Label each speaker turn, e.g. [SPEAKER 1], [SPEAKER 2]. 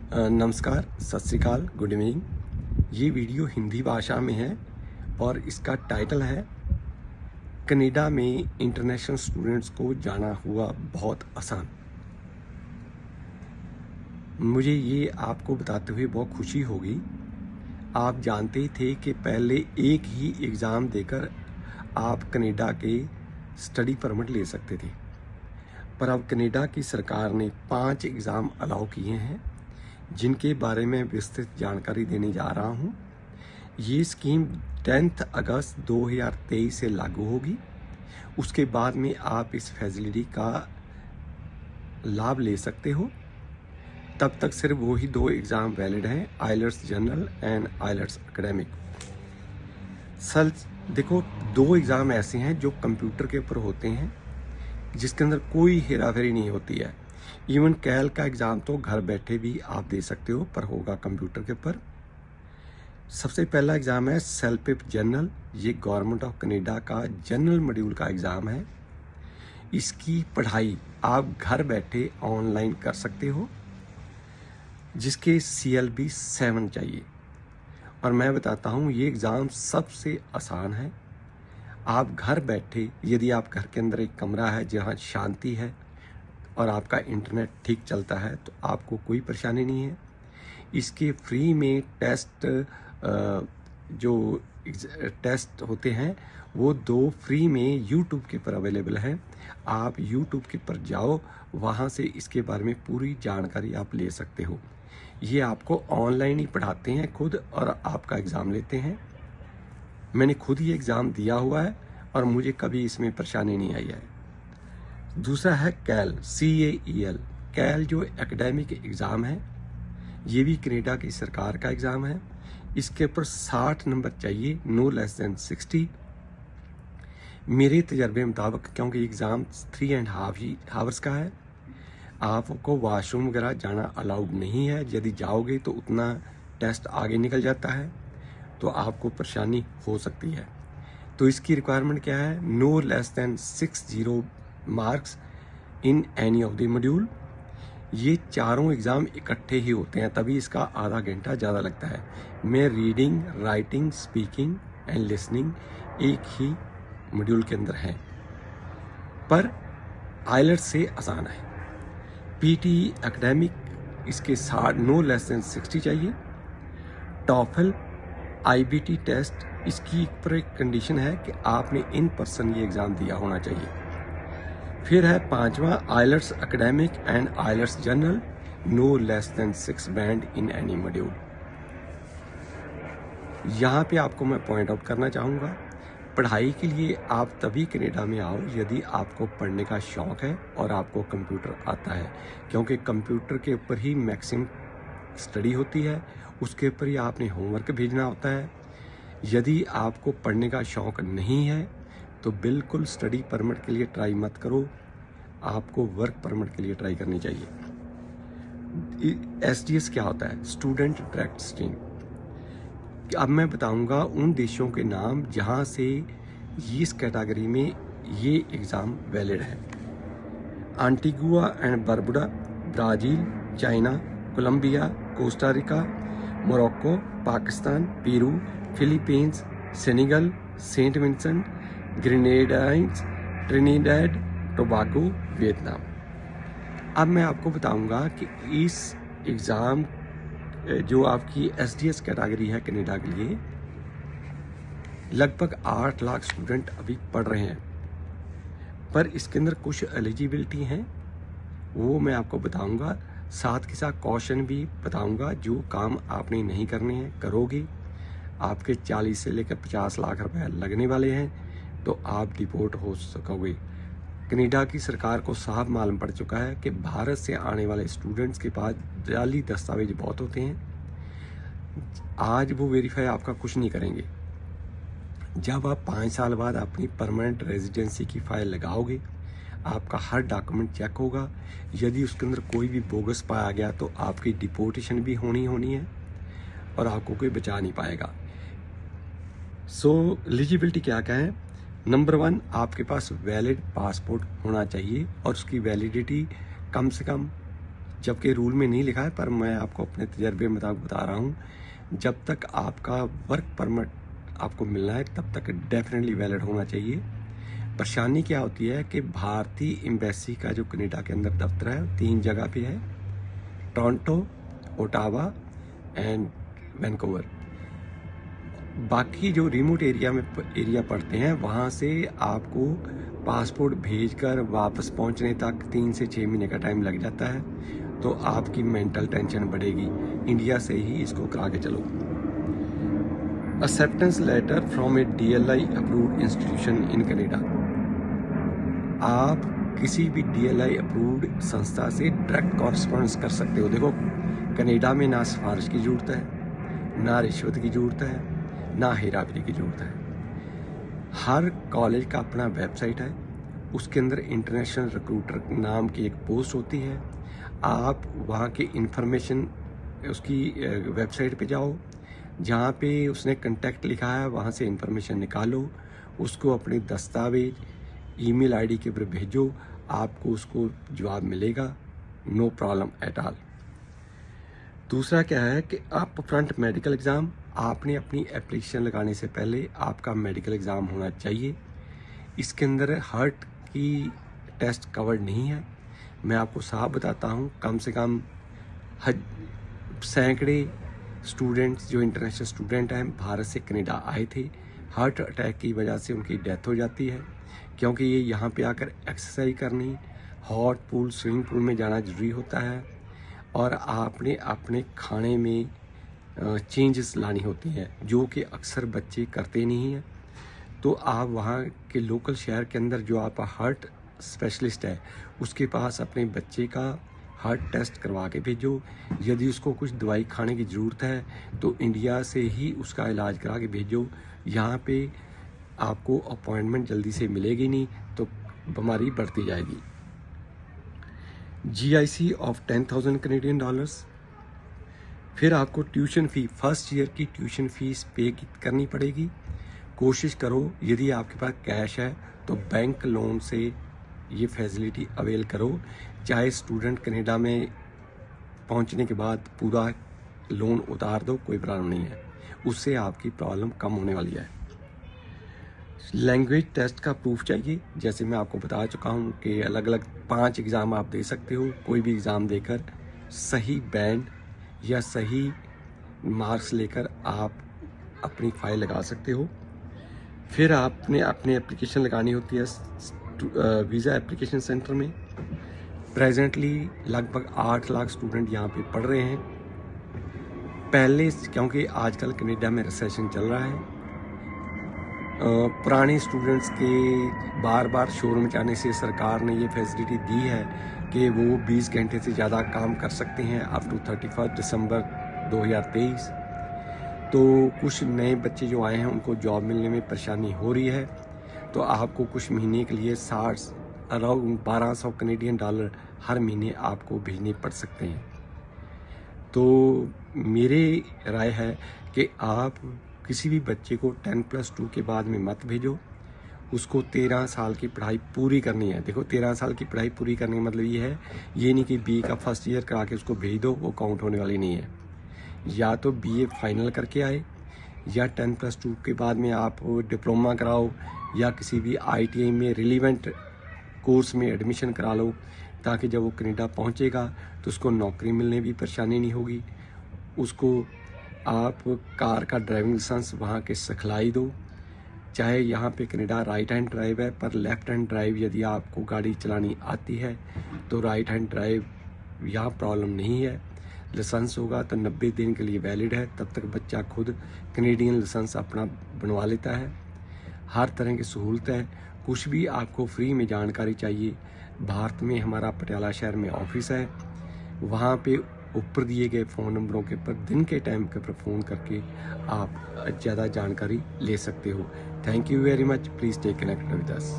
[SPEAKER 1] नमस्कार, सत श्री अकाल, गुड इवनिंग। ये वीडियो हिंदी भाषा में है और इसका टाइटल है कनाडा में इंटरनेशनल स्टूडेंट्स को जाना हुआ बहुत आसान। मुझे ये आपको बताते हुए बहुत खुशी होगी। आप जानते थे कि पहले एक ही एग्ज़ाम देकर आप कनाडा के स्टडी परमिट ले सकते थे, पर अब कनाडा की सरकार ने 5 एग्ज़ाम अलाउ किए हैं जिनके बारे में विस्तृत जानकारी देने जा रहा हूं। ये स्कीम 10 अगस्त 2023 से लागू होगी। उसके बाद में आप इस फैसिलिटी का लाभ ले सकते हो। तब तक सिर्फ वही 2 एग्ज़ाम वैलिड हैं, IELTS general and IELTS academic. Sir देखो, 2 एग्ज़ाम ऐसे हैं जो कंप्यूटर के ऊपर होते हैं जिसके अंदर कोई हेराफेरी नहीं होती है। इवन कैल का एग्ज़ाम तो घर बैठे भी आप दे सकते हो, पर होगा कंप्यूटर के ऊपर। सबसे पहला एग्ज़ाम है सेलपिप जनरल। ये गवर्नमेंट ऑफ कनाडा का जनरल मॉड्यूल का एग्ज़ाम है। इसकी पढ़ाई आप घर बैठे ऑनलाइन कर सकते हो, जिसके CLB 7 चाहिए। और मैं बताता हूँ, ये एग्ज़ाम सबसे आसान है। आप घर बैठे, यदि आप घर के अंदर एक कमरा है जहाँ शांति है और आपका इंटरनेट ठीक चलता है, तो आपको कोई परेशानी नहीं है। इसके फ्री में जो टेस्ट होते हैं वो 2 फ्री में यूट्यूब के ऊपर अवेलेबल हैं। आप यूट्यूब के ऊपर जाओ, वहाँ से इसके बारे में पूरी जानकारी आप ले सकते हो। ये आपको ऑनलाइन ही पढ़ाते हैं खुद, और आपका एग्ज़ाम लेते हैं। मैंने खुद ही एग्ज़ाम दिया हुआ है और मुझे कभी इसमें परेशानी नहीं आई है। दूसरा है कैल, CAEL। कैल जो एकेडमिक एग्ज़ाम है, ये भी कनाडा की सरकार का एग्ज़ाम है। इसके ऊपर 60 नंबर चाहिए, नो लेस देन 60। मेरे तजर्बे मुताबिक, क्योंकि एग्ज़ाम 3.5 आवर्स का है, आपको वॉशरूम वगैरह जाना अलाउड नहीं है। यदि जाओगे तो उतना टेस्ट आगे निकल जाता है, तो आपको परेशानी हो सकती है। तो इसकी रिक्वायरमेंट क्या है? No less than 60 marks in any of the module. ये चारों एग्ज़ाम इकट्ठे ही होते हैं, तभी इसका आधा घंटा ज़्यादा लगता है। मैं reading, writing, speaking and listening एक ही मॉड्यूल के अंदर हैं, पर आइलट्स से आसान है। PTE एकेडमिक, इसके 60 नो लेस देन 60 चाहिए। टॉफल, IBT टेस्ट, इसकी पर एक कंडीशन है कि आपने इन पर्सन ये एग्ज़ाम दिया होना चाहिए। फिर है 5वां IELTS academic and IELTS general, no less than 6 band in any module. यहाँ पे आपको मैं पॉइंट आउट करना चाहूँगा, पढ़ाई के लिए आप तभी कनाडा में आओ यदि आपको पढ़ने का शौक़ है और आपको कंप्यूटर आता है, क्योंकि कंप्यूटर के ऊपर ही मैक्सिमम स्टडी होती है। उसके ऊपर ही आपने होमवर्क भेजना होता है। यदि आपको पढ़ने का शौक़ नहीं है तो बिल्कुल स्टडी परमिट के लिए ट्राई मत करो, आपको वर्क परमिट के लिए ट्राई करनी चाहिए। SDS क्या होता है? Student direct stream. अब मैं बताऊंगा उन देशों के नाम जहां से इस कैटेगरी में ये एग्ज़ाम वैलिड है। Antigua and Barbuda, Brazil, China, Colombia, Costa Rica, Morocco, Pakistan, Peru, Philippines, Senegal, Saint Vincent, Grenadines, Trinidad Tobago, Vietnam. अब मैं आपको बताऊंगा कि इस एग्ज़ाम जो आपकी SDS कैटेगरी है कनाडा के लिए, लगभग 8 लाख स्टूडेंट अभी पढ़ रहे हैं, पर इसके अंदर कुछ एलिजिबिलिटी हैं, वो मैं आपको बताऊंगा। साथ के साथ कॉशन भी बताऊंगा। जो काम आपने नहीं करने हैं, करोगे, आपके 40 से लेकर 50 लाख रुपए लगने वाले हैं, तो आप डिपोर्ट हो सकोगे। कनाडा की सरकार को साफ मालूम पड़ चुका है कि भारत से आने वाले स्टूडेंट्स के पास जाली दस्तावेज बहुत होते हैं। आज वो वेरीफाई आपका कुछ नहीं करेंगे। जब आप 5 साल बाद अपनी परमानेंट रेजिडेंसी की फाइल लगाओगे, आपका हर डॉक्यूमेंट चेक होगा। यदि उसके अंदर कोई भी बोगस पाया गया तो आपकी डिपोर्टेशन भी होनी है और आपको कोई बचा नहीं पाएगा। सो एलिजिबिलिटी क्या है? नंबर 1, आपके पास वैलिड पासपोर्ट होना चाहिए और उसकी वैलिडिटी कम से कम जबकि रूल में नहीं लिखा है, पर मैं आपको अपने तजर्बे मुताबिक बता रहा हूँ। जब तक आपका वर्क परमिट आपको मिलना है तब तक डेफिनेटली वैलिड होना चाहिए। परेशानी क्या होती है कि भारतीय एम्बेसी का जो कनाडा के अंदर दफ्तर है 3 जगह पे है, टोरंटो, ओटावा एंड वैंकूवर। बाकी जो रिमोट एरिया पड़ते हैं वहाँ से आपको पासपोर्ट भेजकर वापस पहुँचने तक 3 से 6 महीने का टाइम लग जाता है। तो आपकी मेंटल टेंशन बढ़ेगी। इंडिया से ही इसको करा के चलो। Acceptance letter from a DLI approved institution in Canada. आप किसी भी DLI अप्रूव्ड संस्था से डायरेक्ट कॉरेस्पॉन्डेंस कर सकते हो। देखो, कनाडा में ना सिफारिश की ज़रूरत है, ना रिश्वत की ज़रूरत है, ना हेराफेरी की ज़रूरत है। हर कॉलेज का अपना वेबसाइट है, उसके अंदर इंटरनेशनल रिक्रूटर नाम की एक पोस्ट होती है। आप वहाँ के इंफॉर्मेशन उसकी वेबसाइट पे जाओ, जहाँ पे उसने कांटेक्ट लिखा है वहाँ से इंफॉर्मेशन निकालो, उसको अपने दस्तावेज ईमेल आईडी के ऊपर भेजो, आपको उसको जवाब मिलेगा, नो प्रॉब्लम एट ऑल। दूसरा क्या है कि आप फ्रंट मेडिकल एग्ज़ाम, आपने अपनी एप्लीकेशन लगाने से पहले आपका मेडिकल एग्ज़ाम होना चाहिए। इसके अंदर हार्ट की टेस्ट कवर्ड नहीं है। मैं आपको साफ बताता हूँ, कम से कम सैकड़े स्टूडेंट्स जो इंटरनेशनल स्टूडेंट हैं भारत से कनाडा आए थे, हार्ट अटैक की वजह से उनकी डेथ हो जाती है, क्योंकि ये यहाँ पे आकर एक्सरसाइज करनी, हॉट पूल स्विमिंग पूल में जाना ज़रूरी होता है, और आपने अपने खाने में चेंजेस लानी होती हैं जो कि अक्सर बच्चे करते नहीं हैं। तो आप वहाँ के लोकल शहर के अंदर जो आपका हार्ट स्पेशलिस्ट है उसके पास अपने बच्चे का हार्ट टेस्ट करवा के भेजो। यदि उसको कुछ दवाई खाने की ज़रूरत है तो इंडिया से ही उसका इलाज करा के भेजो। यहाँ पे आपको अपॉइंटमेंट जल्दी से मिलेगी नहीं तो बीमारी बढ़ती जाएगी। GIC of 10,000 Canadian dollars. फिर आपको ट्यूशन फ़ी, फर्स्ट ईयर की ट्यूशन फीस पे करनी पड़ेगी। कोशिश करो, यदि आपके पास कैश है तो बैंक लोन से ये फैसिलिटी अवेल करो। चाहे स्टूडेंट कनाडा में पहुंचने के बाद पूरा लोन उतार दो, कोई प्रॉब्लम नहीं है, उससे आपकी प्रॉब्लम कम होने वाली है। लैंग्वेज टेस्ट का प्रूफ चाहिए। जैसे मैं आपको बता चुका हूँ कि अलग अलग 5 एग्ज़ाम आप दे सकते हो। कोई भी एग्ज़ाम देकर सही बैंड या सही मार्क्स लेकर आप अपनी फाइल लगा सकते हो। फिर आपने अपनी एप्लीकेशन लगानी होती है वीज़ा एप्लीकेशन सेंटर में। प्रेजेंटली लगभग 8 लाख स्टूडेंट यहाँ पे पढ़ रहे हैं। पहले, क्योंकि आजकल कनाडा में रिसेशन चल रहा है, पुराने स्टूडेंट्स के बार बार शोर मचाने से सरकार ने ये फैसिलिटी दी है कि वो 20 घंटे से ज़्यादा काम कर सकते हैं अप टू 31 दिसंबर 2023। तो कुछ नए बच्चे जो आए हैं उनको जॉब मिलने में परेशानी हो रही है, तो आपको कुछ महीने के लिए अराउंड 1200 कनेडियन डॉलर हर महीने आपको भेजने पड़ सकते हैं। तो मेरी राय है कि आप किसी भी बच्चे को 10+2 के बाद में मत भेजो। उसको 13 साल की पढ़ाई पूरी करनी है। देखो, 13 साल की पढ़ाई पूरी करने का मतलब ये है, ये नहीं कि BA का फर्स्ट ईयर करा के उसको भेज दो, वो काउंट होने वाली नहीं है। या तो BA फाइनल करके आए, या 10+2 के बाद में आप डिप्लोमा कराओ, या किसी भी ITI में रिलीवेंट कोर्स में एडमिशन करा लो, ताकि जब वो कनाडा पहुंचेगा तो उसको नौकरी मिलने भी परेशानी नहीं होगी। उसको आप कार का ड्राइविंग लाइसेंस वहाँ के सिखलाई दो। चाहे यहाँ पे कनाडा राइट हैंड ड्राइव है, पर लेफ़्ट हैंड ड्राइव यदि आपको गाड़ी चलानी आती है तो राइट हैंड ड्राइव यहाँ प्रॉब्लम नहीं है। लाइसेंस होगा तो 90 दिन के लिए वैलिड है, तब तक बच्चा खुद कनेडियन लाइसेंस अपना बनवा लेता है। हर तरह की सहूलत है। कुछ भी आपको फ्री में जानकारी चाहिए, भारत में हमारा पटियाला शहर में ऑफिस है, वहाँ पे ऊपर दिए गए फ़ोन नंबरों के ऊपर दिन के टाइम के ऊपर फ़ोन करके आप ज़्यादा जानकारी ले सकते हो। Thank you very much. Please stay connected with us.